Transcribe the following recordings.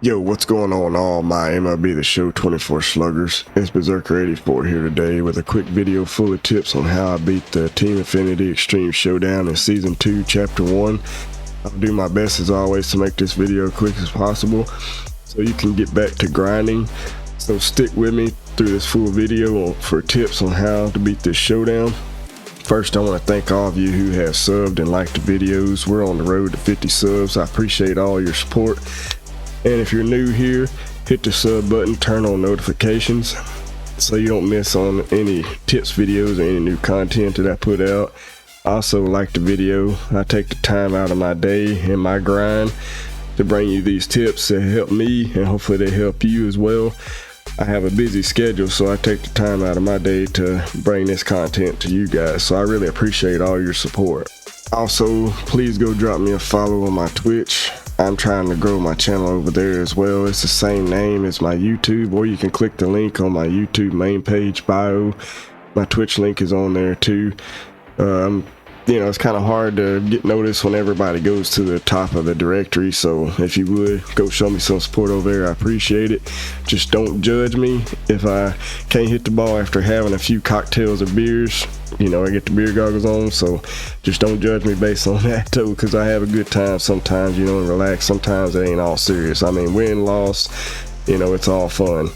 Yo, what's going on all my MLB The Show 24 sluggers? It's Berserker 84 here today with a quick video full of tips on how I beat the Team Affinity Extreme Showdown in Season 2, Chapter 1. I'll do my best as always to make this video quick as possible so you can get back to grinding. So stick with me through this full video for tips on how to beat this showdown. First, I want to thank all of you who have subbed and liked the videos. We're on the road to 50 subs. I appreciate all your support. And if you're new here, hit the sub button, turn on notifications so you don't miss on any tips videos or any new content that I put out. Also, like the video. I take the time out of my day and my grind to bring you these tips that help me, and hopefully they help you as well. I have a busy schedule, so I take the time out of my day to bring this content to you guys, so I really appreciate all your support. Also, please go drop me a follow on my Twitch. I'm trying to grow my channel over there as well. It's the same name as my YouTube, or you can click the link on my YouTube main page bio. My Twitch link is on there too. You know, it's kind of hard to get noticed when everybody goes to the top of the directory, so if you would go show me some support over there, I appreciate it. Just don't judge me if I can't hit the ball after having a few cocktails or beers. You know, I get the beer goggles on, so just don't judge me based on that too, because I have a good time sometimes, you know, and relax. Sometimes it ain't all serious. I mean, win, loss, you know, it's all fun.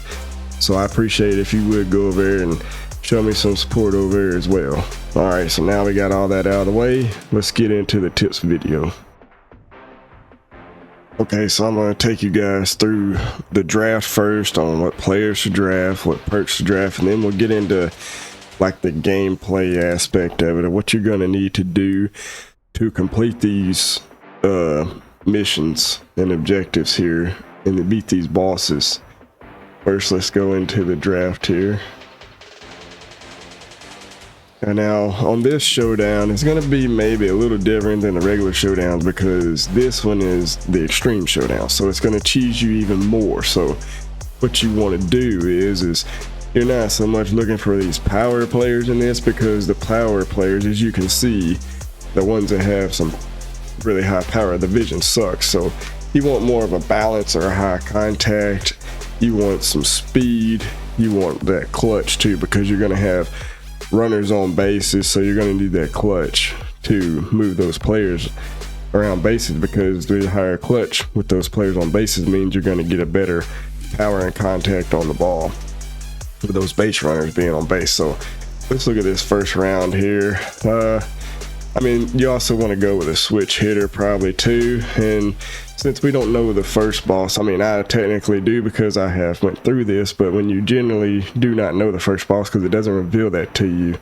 So I appreciate it if you would go over there and show me some support over there as well. Alright, so now we got all that out of the way, let's get into the tips video. Okay, so I'm going to take you guys through the draft first, on what players to draft, what perks to draft, and then we'll get into like the gameplay aspect of it, of what you're going to need to do to complete these missions and objectives here and to beat these bosses. First, let's go into the draft here. And now on this showdown, it's going to be maybe a little different than the regular showdowns because this one is the extreme showdown, so it's going to cheese you even more. So what you want to do is you're not so much looking for these power players in this, because the power players, as you can see, the ones that have some really high power, the vision sucks. So you want more of a balance or a high contact. You want some speed. You want that clutch too, because you're going to have runners on bases, so you're going to need that clutch to move those players around bases, because the higher clutch with those players on bases means you're going to get a better power and contact on the ball with those base runners being on base. So let's look at this first round here. I mean, you also want to go with a switch hitter probably too, and since we don't know the first boss, I mean, I technically do because I have went through this, but when you generally do not know the first boss because it doesn't reveal that to you,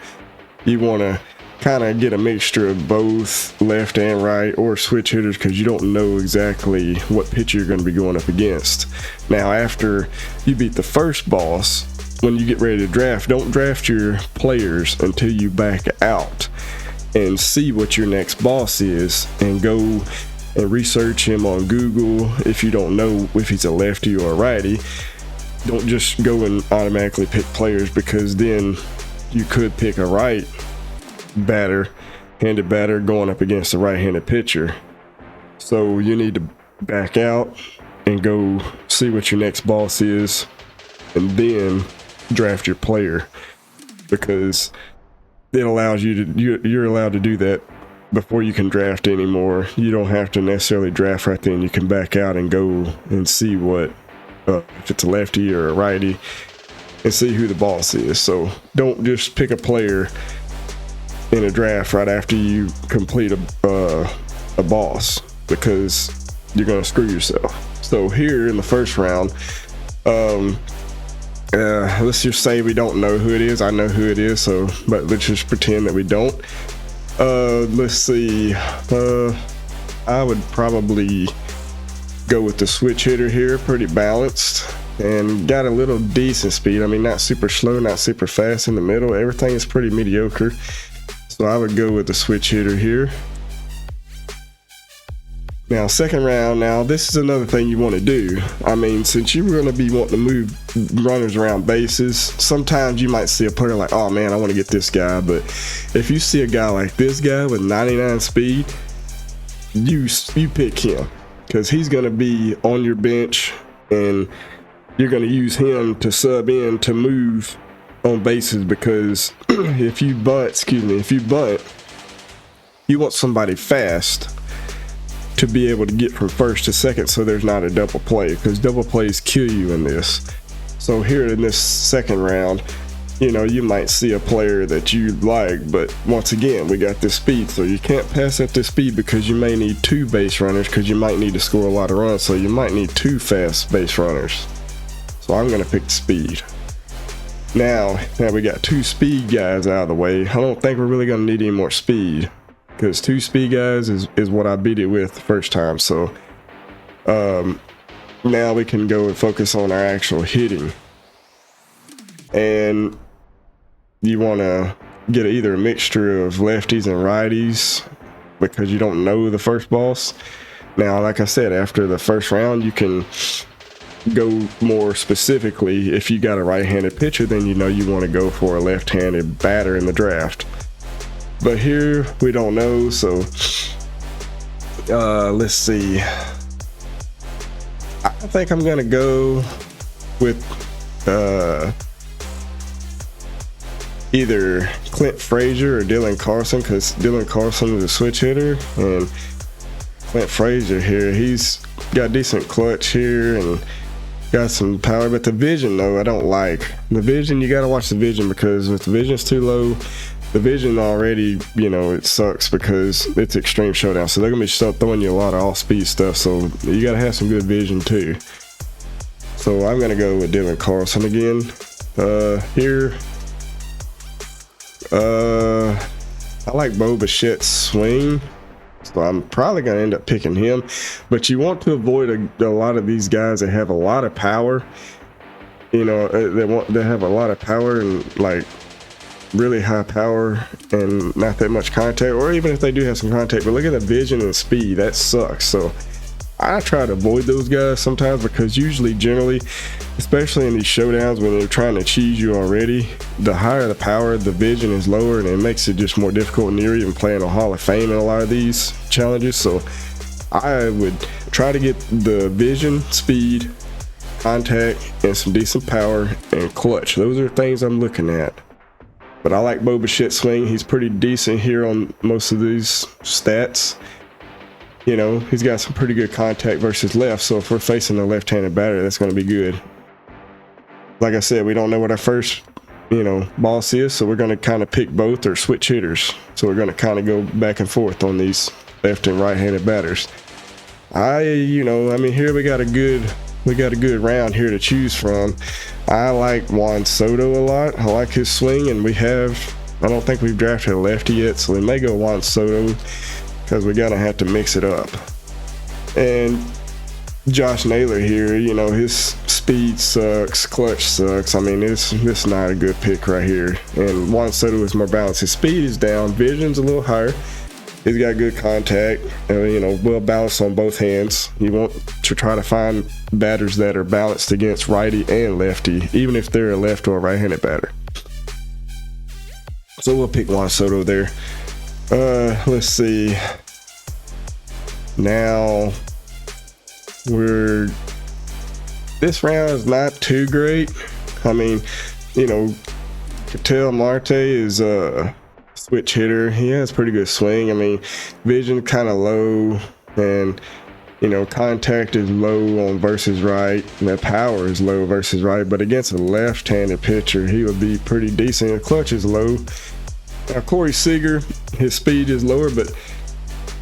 you want to kind of get a mixture of both left and right, or switch hitters, because you don't know exactly what pitcher you're going to be going up against. Now, after you beat the first boss, when you get ready to draft, don't draft your players until you back out and see what your next boss is, and go and research him on Google. If you don't know if he's a lefty or a righty, don't just go and automatically pick players, because then you could pick a right-handed batter going up against a right-handed pitcher. So you need to back out and go see what your next boss is, and then draft your player, because it allows you to, you're allowed to do that before you can draft anymore. You don't have to necessarily draft right then. You can back out and go and see what if it's a lefty or a righty, and see who the boss is. So don't just pick a player in a draft right after you complete a boss, because you're gonna screw yourself. So here in the first round, let's just say we don't know who it is. I know who it is, so but let's just pretend that we don't. Let's see, I would probably go with the switch hitter here. Pretty balanced and got a little decent speed. I mean, not super slow, not super fast in the middle. Everything is pretty mediocre, so I would go with the switch hitter here. Now, second round, now this is another thing you want to do. I mean, since you're going to be wanting to move runners around bases, sometimes you might see a player like, oh man, I want to get this guy. But if you see a guy like this guy with 99 speed, you pick him, because he's going to be on your bench and you're going to use him to sub in to move on bases, because if you bunt, you want somebody fast to be able to get from first to second, so there's not a double play, because double plays kill you in this. So here in this second round, you know, you might see a player that you like, but once again, we got this speed, so you can't pass at this speed, because you may need 2 base runners, because you might need to score a lot of runs, so you might need 2 fast base runners. So I'm gonna pick the speed. Now we got 2 speed guys out of the way. I don't think we're really gonna need any more speed, because 2 speed guys is what I beat it with the first time. So now we can go and focus on our actual hitting. And you want to get either a mixture of lefties and righties, because you don't know the first boss. Now, like I said, after the first round, you can go more specifically. If you got a right-handed pitcher, then you know you want to go for a left-handed batter in the draft. But here we don't know, so let's see. I think I'm gonna go with either Clint Frazier or Dylan Carlson, because Dylan Carlson is a switch hitter, and Clint Frazier here, he's got decent clutch here and got some power. But the vision, though, I don't like the vision. You got to watch the vision, because if the vision's too low, the vision already, you know, it sucks, because it's Extreme Showdown, so they're gonna be throwing you a lot of off-speed stuff, so you gotta have some good vision too. So I'm gonna go with Dylan Carlson again. Here, I like Bo Bichette's swing, so I'm probably gonna end up picking him. But you want to avoid a lot of these guys that have a lot of power. You know, they have a lot of power, and like really high power and not that much contact, or even if they do have some contact, but look at the vision and speed, that sucks. So I try to avoid those guys sometimes, because generally, especially in these showdowns when they're trying to cheese you already, the higher the power, the vision is lower, and it makes it just more difficult, and you're even playing a Hall of Fame in a lot of these challenges. So I would try to get the vision, speed, contact, and some decent power and clutch. Those are things I'm looking at. But I like Bo Bichette's swing. He's pretty decent here on most of these stats. You know, he's got some pretty good contact versus left, so if we're facing a left-handed batter, that's going to be good. Like I said, we don't know what our first, you know, boss is, so we're going to kind of pick both or switch hitters. So we're going to kind of go back and forth on these left and right-handed batters. Here we got a good round here to choose from. I like Juan Soto a lot. I like his swing, and I don't think we've drafted a lefty yet, so we may go Juan Soto, because we're gonna have to mix it up. And Josh Naylor here, you know, his speed sucks, clutch sucks. I mean, this is not a good pick right here. And Juan Soto is more balanced. His speed is down, vision's a little higher. He's got good contact, you know, well balanced on both hands. You want to try to find batters that are balanced against righty and lefty, even if they're a left or a right-handed batter. So we'll pick Juan Soto there. Let's see. Now this round is not too great. I mean, you know, Ketel Marte is switch hitter. He has pretty good swing. I mean, vision kind of low, and you know, contact is low on versus right, and the power is low versus right. But against a left-handed pitcher, he would be pretty decent. The clutch is low. Now Corey Seager, his speed is lower, but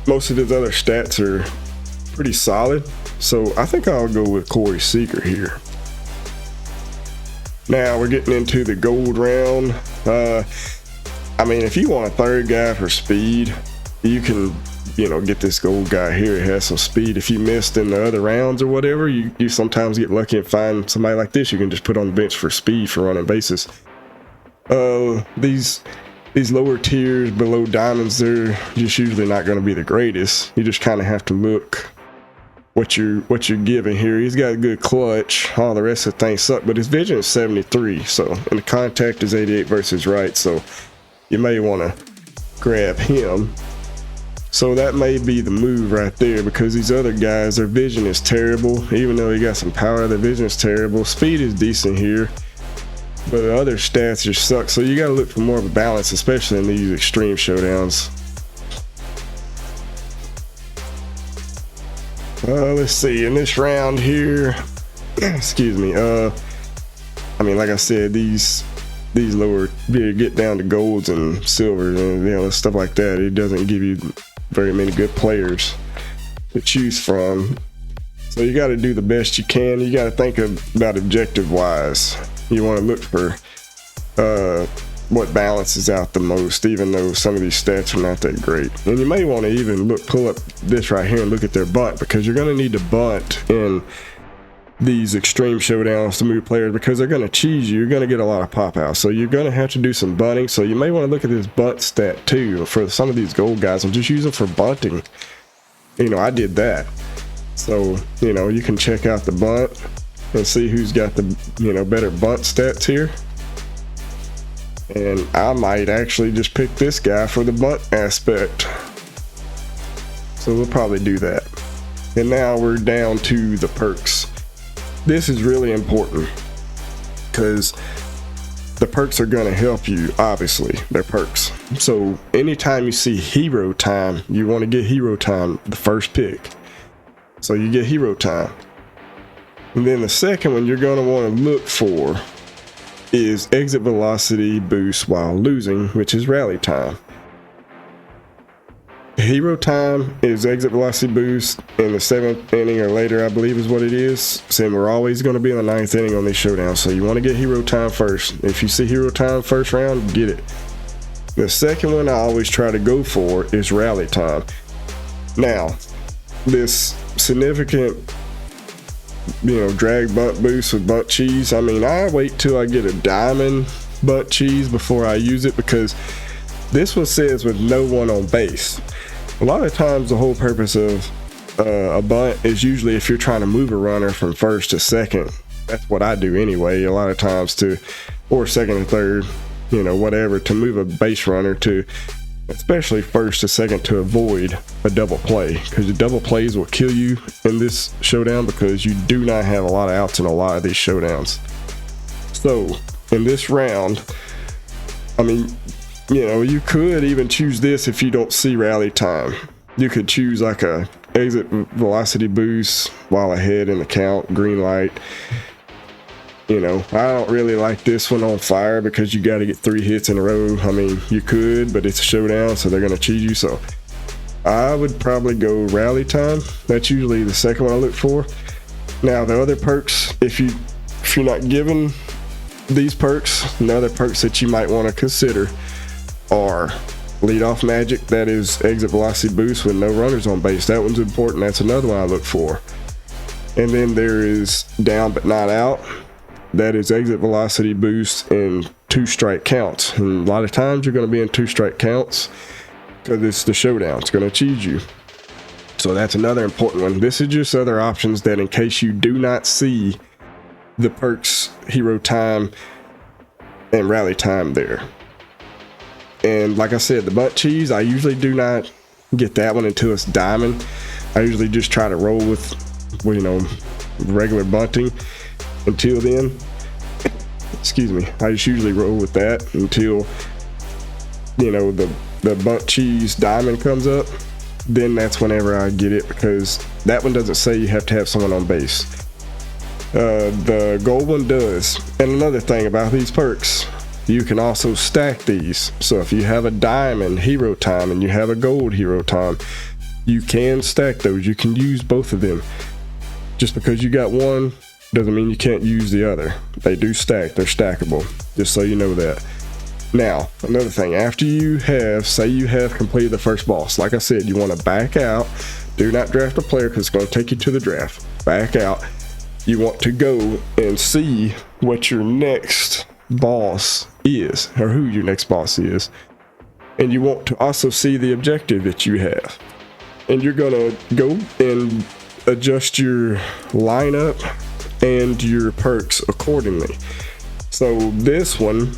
most of his other stats are pretty solid. So I think I'll go with Corey Seager here. Now we're getting into the gold round. I mean, if you want a third guy for speed, you can, you know, get this gold guy here. It has some speed. If you missed in the other rounds or whatever, you sometimes get lucky and find somebody like this you can just put on the bench for speed for running bases. These lower tiers below diamonds, they're just usually not going to be the greatest. You just kind of have to look what you're giving here. He's got a good clutch. All the rest of the things suck, but his vision is 73. So, and the contact is 88 versus right. So you may want to grab him. So that may be the move right there, because these other guys, their vision is terrible. Even though he got some power, their vision is terrible. Speed is decent here, but the other stats just suck. So you got to look for more of a balance, especially in these extreme showdowns. Let's see, in this round here, excuse me, I mean, like I said, these lower, you get down to golds and silvers and, you know, stuff like that. It doesn't give you very many good players to choose from. So you got to do the best you can. You got to think about objective wise. You want to look for what balances out the most, even though some of these stats are not that great. And you may want to even pull up this right here and look at their bunt, because you're going to need to bunt in these extreme showdowns to move players, because they're going to cheese you. You're going to get a lot of pop outs, so you're going to have to do some bunting. So you may want to look at this bunt stat too for some of these gold guys and just use them for bunting. You know, I did that. So, you know, you can check out the bunt and see who's got the, you know, better bunt stats here. And I might actually just pick this guy for the bunt aspect. So we'll probably do that. And now we're down to the perks. This is really important, because the perks are going to help you. Obviously, they're perks. So anytime you see hero time, you want to get hero time the first pick. So you get hero time. And then the second one you're going to want to look for is exit velocity boost while losing, which is rally time. Hero time is exit velocity boost in the 7th inning or later, I believe is what it is. So we're always going to be in the 9th inning on these showdowns, so you want to get hero time first. If you see hero time first round, get it. The second one I always try to go for is rally time. Now, this significant, you know, drag bunt boost with bunt cheese, I mean, I wait till I get a diamond bunt cheese before I use it, because this one says with no one on base. A lot of times the whole purpose of a bunt is usually if you're trying to move a runner from first to second. That's what I do anyway, a lot of times, or second to third, you know, whatever, to move a base runner to especially first to second, to avoid a double play, because the double plays will kill you in this showdown, because you do not have a lot of outs in a lot of these showdowns. So in this round, I mean, you know, you could even choose this if you don't see rally time. You could choose like a exit velocity boost while ahead in the count, green light. You know, I don't really like this one on fire, because you got to get 3 hits in a row. I mean, you could, but it's a showdown, so they're going to cheese you. So I would probably go rally time. That's usually the second one I look for. Now the other perks, if you're not given these perks, the other perks that you might want to consider are leadoff magic. That is exit velocity boost with no runners on base. That one's important. That's another one I look for. And then there is down but not out. That is exit velocity boost in 2-strike counts. And a lot of times you're going to be in 2-strike counts because it's the showdown. It's going to cheese you. So that's another important one. This is just other options that in case you do not see the perks, hero time and rally time there. And like I said, the bunt cheese, I usually do not get that one until it's diamond. I usually just try to roll with, you know, regular bunting until then. Excuse me. I just usually roll with that until, you know, the bunt cheese diamond comes up. Then that's whenever I get it, because that one doesn't say you have to have someone on base. The gold one does. And another thing about these perks, you can also stack these. So if you have a diamond hero time and you have a gold hero time, you can stack those. You can use both of them. Just because you got one doesn't mean you can't use the other. They do stack. They're stackable, just so you know that. Now, another thing, after you have, say you have completed the first boss, like I said, you want to back out. Do not draft a player, because it's going to take you to the draft. Back out. You want to go and see what your next boss is, or who your next boss is. And you want to also see the objective that you have. And you're going to go and adjust your lineup and your perks accordingly. So this one,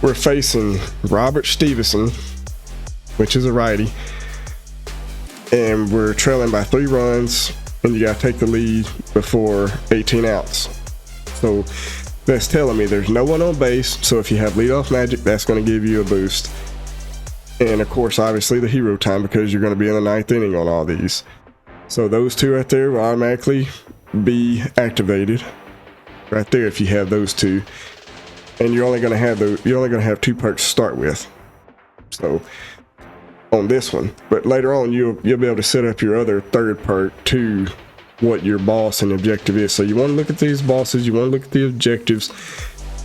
we're facing Robert Stevenson, which is a righty, and we're trailing by 3 runs, and you gotta take the lead before 18 outs. So that's telling me there's no one on base, so if you have leadoff magic, that's going to give you a boost. And of course, obviously the hero time, because you're going to be in the 9th inning on all these. So those 2 right there will automatically be activated right there if you have those 2. And you're only going to have 2 perks to start with. So on this one, but later on you'll be able to set up your other 3rd perk to what your boss and objective is. So you want to look at these bosses, you want to look at the objectives,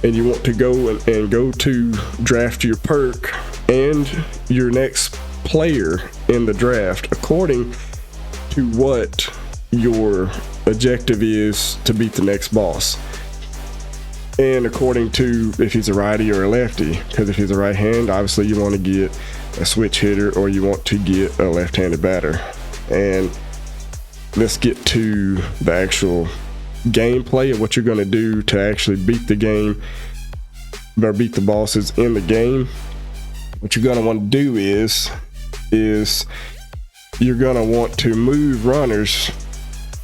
and you want to go and go to draft your perk and your next player in the draft according to what your objective is to beat the next boss, and according to if he's a righty or a lefty, because if he's a right hand, obviously you want to get a switch hitter or you want to get a left-handed batter. And let's get to the actual gameplay of what you're going to do to actually beat the game or beat the bosses in the game. What you're going to want to do is you're going to want to move runners,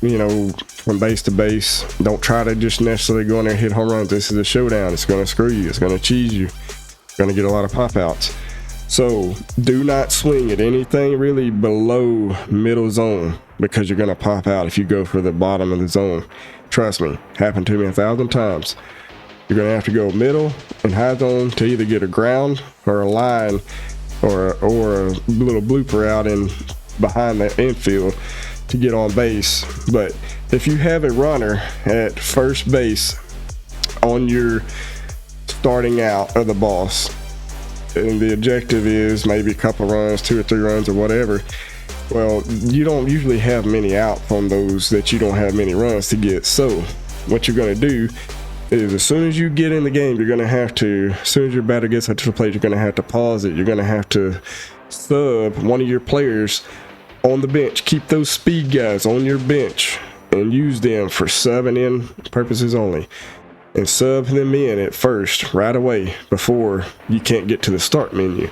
you know, from base to base. Don't try to just necessarily go in there and hit home runs. This is a showdown. It's going to screw you. It's going to cheese you. You're going to get a lot of pop outs. So do not swing at anything really below middle zone, because you're going to pop out if you go for the bottom of the zone. Trust me, happened to me 1,000 times. You're going to have to go middle and high zone to either get a ground or a line or a little blooper out in behind the infield to get on base. But if you have a runner at first base on your starting out of the boss, and the objective is maybe a couple runs, 2 or 3 runs or whatever, well, you don't usually have many out on those that you don't have many runs to get. So what you're going to do is, as soon as you get in the game, you're going to have to, as soon as your batter gets up to the plate, you're going to have to pause it. You're going to have to sub one of your players on the bench. Keep those speed guys on your bench and use them for subbing in purposes only. And sub them in at first, right away, before you can't get to the start menu.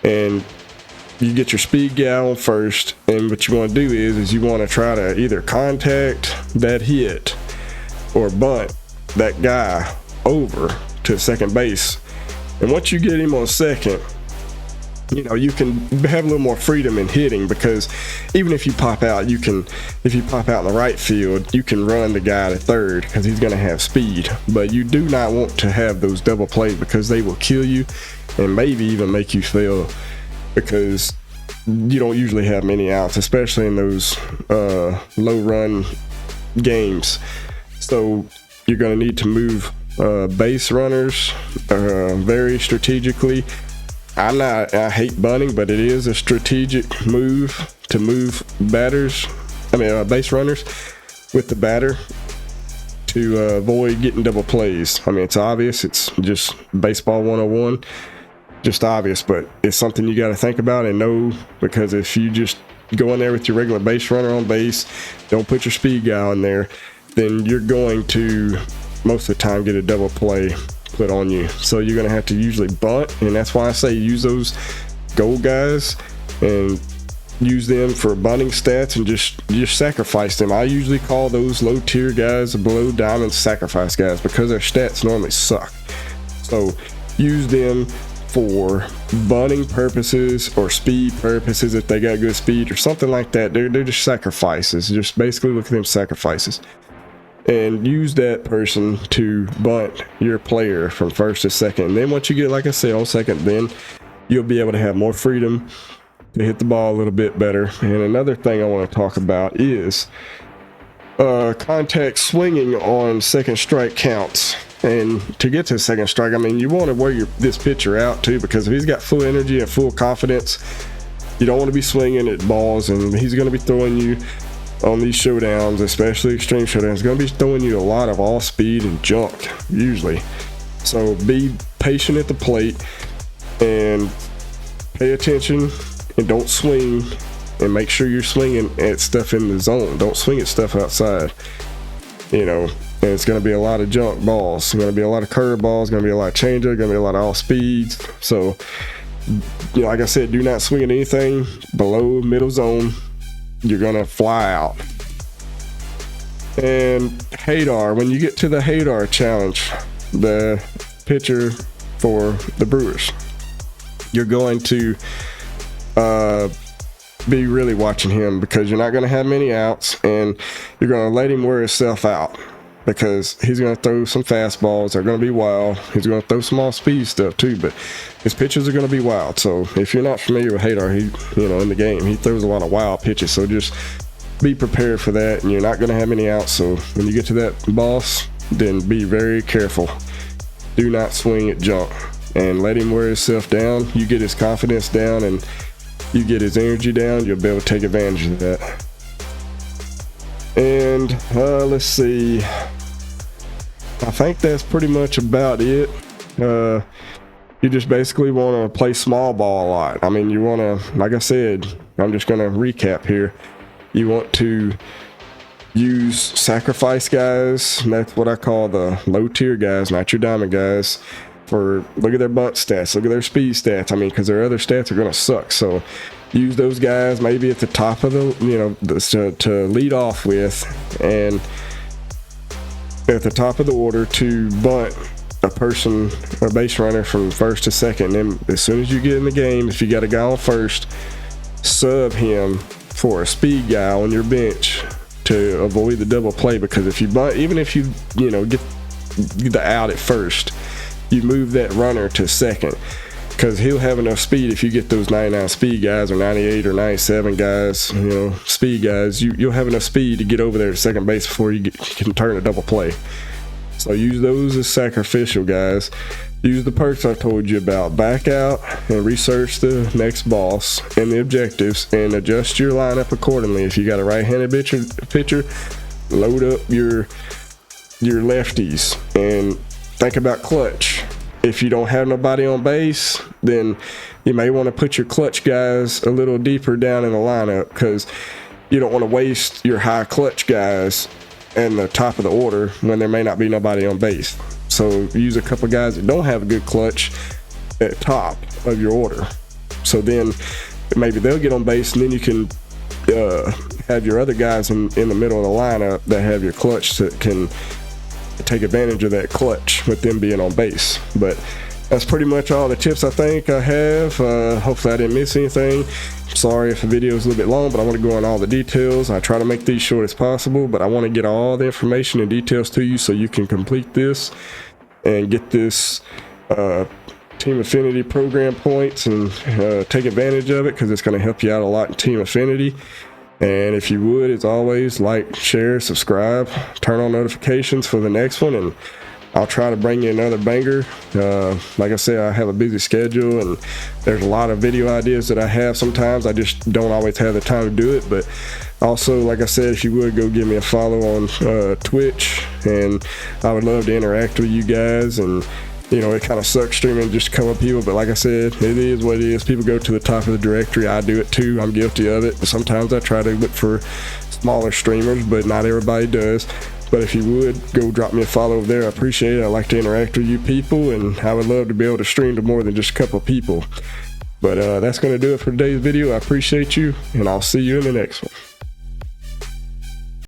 And you get your speed guy on first, and what you want to do is you want to try to either contact that hit or bunt that guy over to second base. And once you get him on second, you know, you can have a little more freedom in hitting, because even if you pop out, if you pop out in the right field, you can run the guy to third because he's going to have speed. But you do not want to have those double plays, because they will kill you and maybe even make you fail, because you don't usually have many outs, especially in those low run games. So you're going to need to move base runners very strategically. I hate bunting, but it is a strategic move to move base runners with the batter to avoid getting double plays. I mean, it's obvious. It's just baseball 101. Just obvious, but it's something you got to think about and know, because if you just go in there with your regular base runner on base, don't put your speed guy on there, then you're going to most of the time get a double play put on you. So you're going to have to usually bunt, and that's why I say use those gold guys and use them for bunting stats, and just sacrifice them. I usually call those low tier guys below diamond sacrifice guys, because their stats normally suck. So use them for bunting purposes or speed purposes if they got good speed or something like that. They're just sacrifices. Just basically look at them sacrifices, and use that person to bunt your player from first to second. And then once you get, like I said, on second, then you'll be able to have more freedom to hit the ball a little bit better. And another thing I want to talk about is contact swinging on second strike counts. And to get to second strike, I mean, you want to wear this pitcher out too, because if he's got full energy and full confidence, you don't want to be swinging at balls, and he's going to be throwing you on these showdowns, especially extreme showdowns, going to be throwing you a lot of all speed and junk usually. So be patient at the plate and pay attention, and don't swing, and make sure you're swinging at stuff in the zone. Don't swing at stuff outside, you know. And it's going to be a lot of junk balls. It's going to be a lot of curve balls. Going to be a lot of changeup. Going to be a lot of all speeds. So like I said, do not swing at anything below middle zone. You're gonna fly out. And Hadar, when you get to the Hadar challenge, the pitcher for the Brewers, you're going to be really watching him, because you're not going to have many outs, and you're going to let him wear himself out, because he's going to throw some fastballs. They're going to be wild. He's going to throw some off-speed stuff too, but his pitches are going to be wild. So if you're not familiar with Hadar, in the game, he throws a lot of wild pitches. So just be prepared for that, and you're not going to have any outs. So when you get to that boss, then be very careful. Do not swing at junk, and let him wear himself down. You get his confidence down, and you get his energy down, you'll be able to take advantage of that. And let's see, I think that's pretty much about it. You just basically want to play small ball a lot. I mean, you want to, like I said, I'm just going to recap here. You want to use sacrifice guys, and that's what I call the low tier guys, not your diamond guys. Look at their bunt stats, look at their speed stats. I mean, because their other stats are going to suck. So use those guys maybe at the top of the, to lead off with, and at the top of the order to bunt a base runner from first to second. And then as soon as you get in the game, if you got a guy on first, sub him for a speed guy on your bench to avoid the double play. Because if you bunt, even if you get the out at first, you move that runner to second, because he'll have enough speed. If you get those 99 speed guys, or 98 or 97 guys, speed guys, you'll have enough speed to get over there to second base before you can turn a double play. So use those as sacrificial guys. Use the perks I told you about. Back out and research the next boss and the objectives, and adjust your lineup accordingly. If you got a right-handed pitcher, load up your lefties, and think about clutch. If you don't have nobody on base, then you may want to put your clutch guys a little deeper down in the lineup, because you don't want to waste your high clutch guys in the top of the order when there may not be nobody on base. So use a couple guys that don't have a good clutch at top of your order. So then maybe they'll get on base, and then you can have your other guys in the middle of the lineup that have your clutch that can take advantage of that clutch with them being on base. But that's pretty much all the tips I think I have. Hopefully I didn't miss anything. Sorry if the video is a little bit long, but I want to go on all the details. I try to make these short as possible, but I want to get all the information and details to you so you can complete this and get this Team Affinity program points, and take advantage of it, because it's going to help you out a lot in Team Affinity. And if you would, as always, like, share, subscribe, turn on notifications for the next one, and I'll try to bring you another banger. Like I said, I have a busy schedule, and there's a lot of video ideas that I have. Sometimes I just don't always have the time to do it. But also, like I said, if you would, go give me a follow on Twitch, and I would love to interact with you guys. And it kind of sucks streaming just a couple people, but like I said, it is what it is. People go to the top of the directory. I do it too. I'm guilty of it. But sometimes I try to look for smaller streamers, but not everybody does. But if you would, go drop me a follow over there. I appreciate it. I like to interact with you people, and I would love to be able to stream to more than just a couple of people. But that's going to do it for today's video. I appreciate you, and I'll see you in the next one.